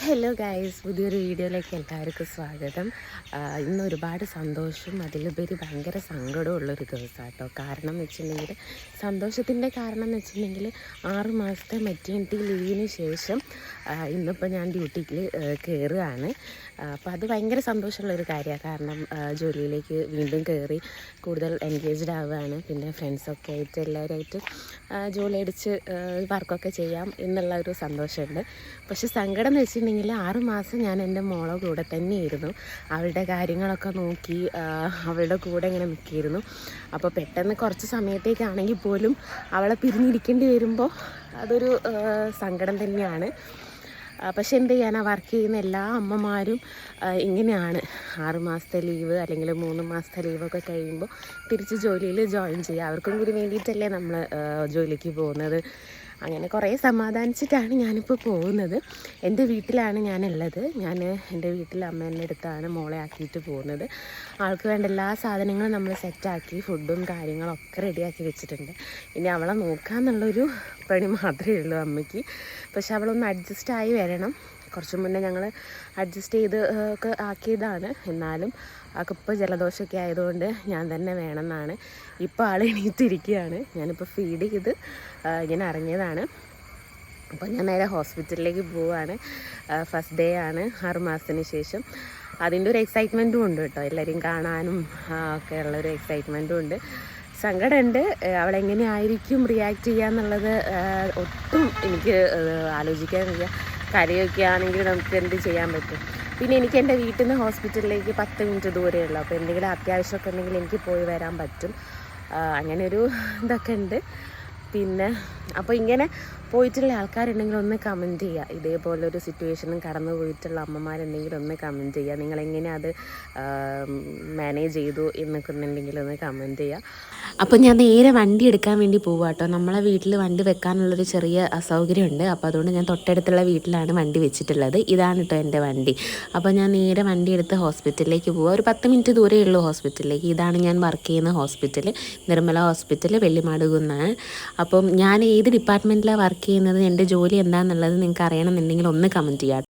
Hello guys, പുതിയൊരു വീഡിയോയിലേക്ക് എല്ലാവർക്കും സ്വാഗതം. ഇന്ന് ഒരുപാട് സന്തോഷവും അതിലുപരി ഭയങ്കര സങ്കടമുള്ളൊരു ദിവസമാണ് കേട്ടോ. കാരണം എന്ന് വെച്ചിട്ടുണ്ടെങ്കിൽ, സന്തോഷത്തിൻ്റെ കാരണം എന്ന് വെച്ചിട്ടുണ്ടെങ്കിൽ 6 മാസത്തെ മെറ്റേണിറ്റി ലീവിന് ശേഷം ഇന്നിപ്പോൾ ഞാൻ ഡ്യൂട്ടിയിൽ കയറുകയാണ്. അപ്പോൾ അത് ഭയങ്കര സന്തോഷമുള്ളൊരു കാര്യമാണ്. കാരണം ജോലിയിലേക്ക് വീണ്ടും കയറി കൂടുതൽ എൻഗേജ്ഡ് ആവുകയാണ്. പിന്നെ ഫ്രണ്ട്സൊക്കെ ആയിട്ട് എല്ലാവരുമായിട്ട് ജോലി അടിച്ച് വർക്കൊക്കെ ചെയ്യാം എന്നുള്ള ഒരു സന്തോഷമുണ്ട്. പക്ഷെ സങ്കടം എന്ന് വെച്ചിട്ടുണ്ടെങ്കിൽ 6 മാസം ഞാൻ എൻ്റെ മോളെ കൂടെ തന്നെയായിരുന്നു. അവളുടെ കാര്യങ്ങളൊക്കെ നോക്കി അവളുടെ കൂടെ ഇങ്ങനെ നിൽക്കിയിരുന്നു. അപ്പോൾ പെട്ടെന്ന് കുറച്ച് സമയത്തേക്കാണെങ്കിൽ പോലും അവളെ പിരിഞ്ഞിരിക്കേണ്ടി വരുമ്പോൾ അതൊരു സങ്കടം തന്നെയാണ്. പക്ഷെ എന്ത് ചെയ്യാനാ, വർക്ക് ചെയ്യുന്ന എല്ലാ അമ്മമാരും ഇങ്ങനെയാണ്. 6 മാസത്തെ ലീവ് അല്ലെങ്കിൽ 3 മാസത്തെ ലീവൊക്കെ കഴിയുമ്പോൾ തിരിച്ച് ജോലിയിൽ ജോയിൻ ചെയ്യുക. അവർക്കും കൂടി വേണ്ടിയിട്ടല്ലേ നമ്മൾ ജോലിക്ക് പോകുന്നത്. അങ്ങനെ കുറേ സമാധാനിച്ചിട്ടാണ് ഞാനിപ്പോൾ പോകുന്നത്. എൻ്റെ വീട്ടിലാണ് ഞാനുള്ളത്. ഞാൻ എൻ്റെ വീട്ടിൽ അമ്മേൻ്റെ അടുത്താണ് മോളെ ആക്കിയിട്ട് പോകുന്നത്. ആൾക്ക് വേണ്ട എല്ലാ സാധനങ്ങളും നമ്മൾ സെറ്റാക്കി, ഫുഡും കാര്യങ്ങളൊക്കെ റെഡിയാക്കി വെച്ചിട്ടുണ്ട്. ഇനി അവളെ നോക്കാമെന്നുള്ളൊരു പണി മാത്രമേ ഉള്ളൂ അമ്മയ്ക്ക്. പക്ഷെ അവളൊന്ന് അഡ്ജസ്റ്റായി വരണം. കുറച്ച് മുന്നേ ഞങ്ങൾ അഡ്ജസ്റ്റ് ചെയ്ത് ഒക്കെ ആക്കിയതാണ്. എന്നാലും ആൾക്കിപ്പോൾ ജലദോഷമൊക്കെ ആയതുകൊണ്ട് ഞാൻ തന്നെ വേണമെന്നാണ്. ഇപ്പോൾ ആൾ എണീറ്റിരിക്കുകയാണ്. ഞാനിപ്പോൾ ഫീഡ് ചെയ്ത് ഇങ്ങനെ ഇറങ്ങിയതാണ്. അപ്പോൾ ഞാൻ നേരെ ഹോസ്പിറ്റലിലേക്ക് പോവുകയാണ്. ഫസ്റ്റ് ഡേ ആണ് 6 മാസത്തിന് ശേഷം. അതിൻ്റെ ഒരു എക്സൈറ്റ്മെൻറ്റും ഉണ്ട് കേട്ടോ. എല്ലാവരെയും കാണാനും ഒക്കെ ഉള്ളൊരു എക്സൈറ്റ്മെൻറ്റും ഉണ്ട്. സങ്കടമുണ്ട്. അവളെങ്ങനെയായിരിക്കും റിയാക്ട് ചെയ്യുക എന്നുള്ളത് ഒട്ടും എനിക്ക് ആലോചിക്കാൻ വയ്യ. കരയൊക്കെ ആണെങ്കിൽ നമുക്ക് എന്ത് ചെയ്യാൻ പറ്റും. പിന്നെ എനിക്ക് എൻ്റെ വീട്ടിൽ നിന്ന് ഹോസ്പിറ്റലിലേക്ക് 10 മിനിറ്റ് ദൂരമേ ഉള്ളൂ. അപ്പോൾ എന്തെങ്കിലും അത്യാവശ്യമൊക്കെ ഉണ്ടെങ്കിൽ എനിക്ക് പോയി വരാൻ പറ്റും. അങ്ങനെ ഒരു ഇതൊക്കെ ഉണ്ട്. പിന്നെ അപ്പോൾ ഇങ്ങനെ പോയിട്ടുള്ള ആൾക്കാരുണ്ടെങ്കിൽ ഒന്ന് കമൻറ്റ് ചെയ്യുക. ഇതേപോലൊരു സിറ്റുവേഷനും കടന്നു പോയിട്ടുള്ള അമ്മമാരുണ്ടെങ്കിൽ ഒന്ന് കമൻറ്റ് ചെയ്യുക. നിങ്ങളെങ്ങനെ അത് മാനേജ് ചെയ്തു എന്നൊക്കെ ഉണ്ടെങ്കിൽ ഒന്ന് കമൻറ്റ് ചെയ്യുക. അപ്പോൾ ഞാൻ നേരെ വണ്ടി എടുക്കാൻ വേണ്ടി പോവുക കേട്ടോ. നമ്മളെ വീട്ടിൽ വണ്ടി വെക്കാനുള്ളൊരു ചെറിയ അസൗകര്യമുണ്ട്. അപ്പോൾ അതുകൊണ്ട് ഞാൻ തൊട്ടടുത്തുള്ള വീട്ടിലാണ് വണ്ടി വെച്ചിട്ടുള്ളത്. ഇതാണ് കേട്ടോ എൻ്റെ വണ്ടി. അപ്പോൾ ഞാൻ നേരെ വണ്ടി എടുത്ത് ഹോസ്പിറ്റലിലേക്ക് പോവുക. ഒരു 10 മിനിറ്റ് ദൂരമേ ഉള്ളൂ ഹോസ്പിറ്റലിലേക്ക്. ഇതാണ് ഞാൻ വർക്ക് ചെയ്യുന്ന ഹോസ്പിറ്റൽ, നിർമ്മല ഹോസ്പിറ്റൽ, വെള്ളിമാടുകുന്നാണ്. അപ്പം ഞാൻ ഏത് ഡിപ്പാർട്ട്മെൻറ്റിലാണ് വർക്ക് ചെയ്യുന്നത്, എൻ്റെ ജോലി എന്താണെന്നുള്ളത് നിങ്ങൾക്ക് അറിയണമെന്നുണ്ടെങ്കിൽ ഒന്ന് കമൻറ്റ് ചെയ്യാം.